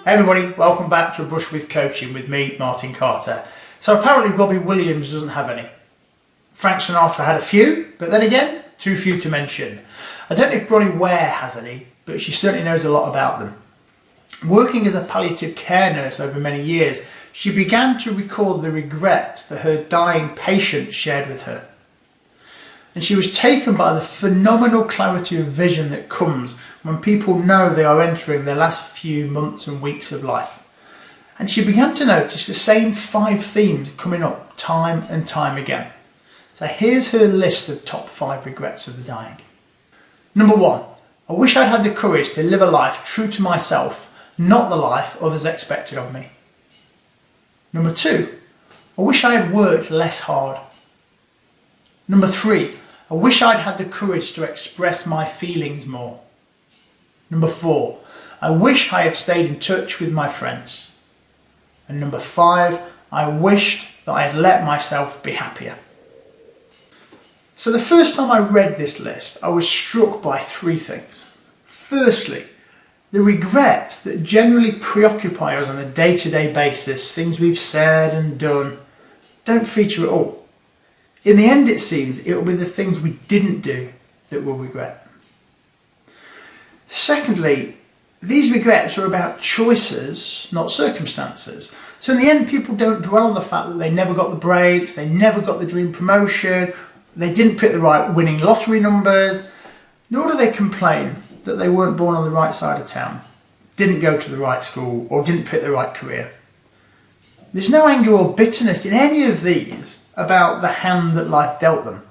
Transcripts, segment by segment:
Hey everybody, welcome back to A Brush with Coaching with me, Martin Carter. So apparently Robbie Williams doesn't have any. Frank Sinatra had a few, but then again, too few to mention. I don't know if Bronnie Ware has any, but she certainly knows a lot about them. Working as a palliative care nurse over many years, she began to record the regrets that her dying patients shared with her. And she was taken by the phenomenal clarity of vision that comes when people know they are entering their last few months and weeks of life. And she began to notice the same 5 themes coming up time and time again. So here's her list of top 5 regrets of the dying. Number 1, I wish I'd had the courage to live a life true to myself, not the life others expected of me. Number 2, I wish I had worked less hard. Number 3, I wish I'd had the courage to express my feelings more. Number 4, I wish I had stayed in touch with my friends. And number 5, I wished that I had let myself be happier. So the first time I read this list, I was struck by 3 things. Firstly, the regrets that generally preoccupy us on a day-to-day basis, things we've said and done, don't feature at all. In the end, it seems it will be the things we didn't do that we'll regret. Secondly, these regrets are about choices, not circumstances. So in the end, people don't dwell on the fact that they never got the breaks, they never got the dream promotion, they didn't pick the right winning lottery numbers, nor do they complain that they weren't born on the right side of town, didn't go to the right school, or didn't pick the right career. There's no anger or bitterness in any of these about the hand that life dealt them.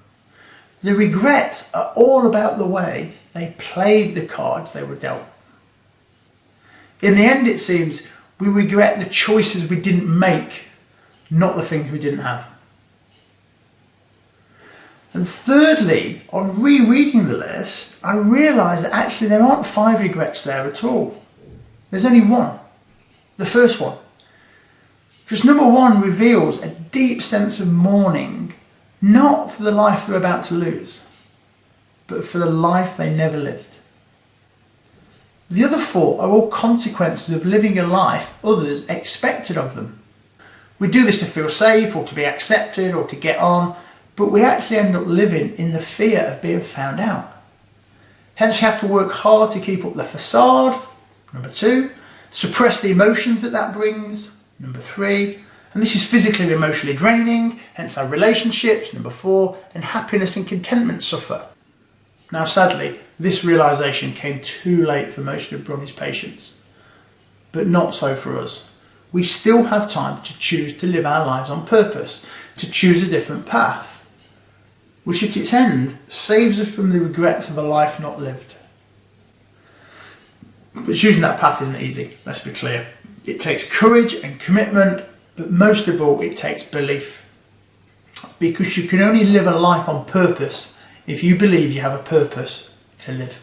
The regrets are all about the way they played the cards they were dealt. In the end, it seems, we regret the choices we didn't make, not the things we didn't have. And thirdly, on rereading the list, I realised that actually there aren't 5 regrets there at all. There's only one, the first one. Because number 1 reveals a deep sense of mourning, not for the life they're about to lose, but for the life they never lived. The other 4 are all consequences of living a life others expected of them. We do this to feel safe or to be accepted or to get on, but we actually end up living in the fear of being found out. Hence we have to work hard to keep up the facade, number 2, suppress the emotions that brings, number 3, and this is physically and emotionally draining, hence our relationships, number 4, and happiness and contentment suffer. Now sadly, this realisation came too late for most of Bronnie's patients, but not so for us. We still have time to choose to live our lives on purpose, to choose a different path, which at its end saves us from the regrets of a life not lived. But choosing that path isn't easy, let's be clear. It takes courage and commitment, but most of all it takes belief. Because you can only live a life on purpose if you believe you have a purpose to live.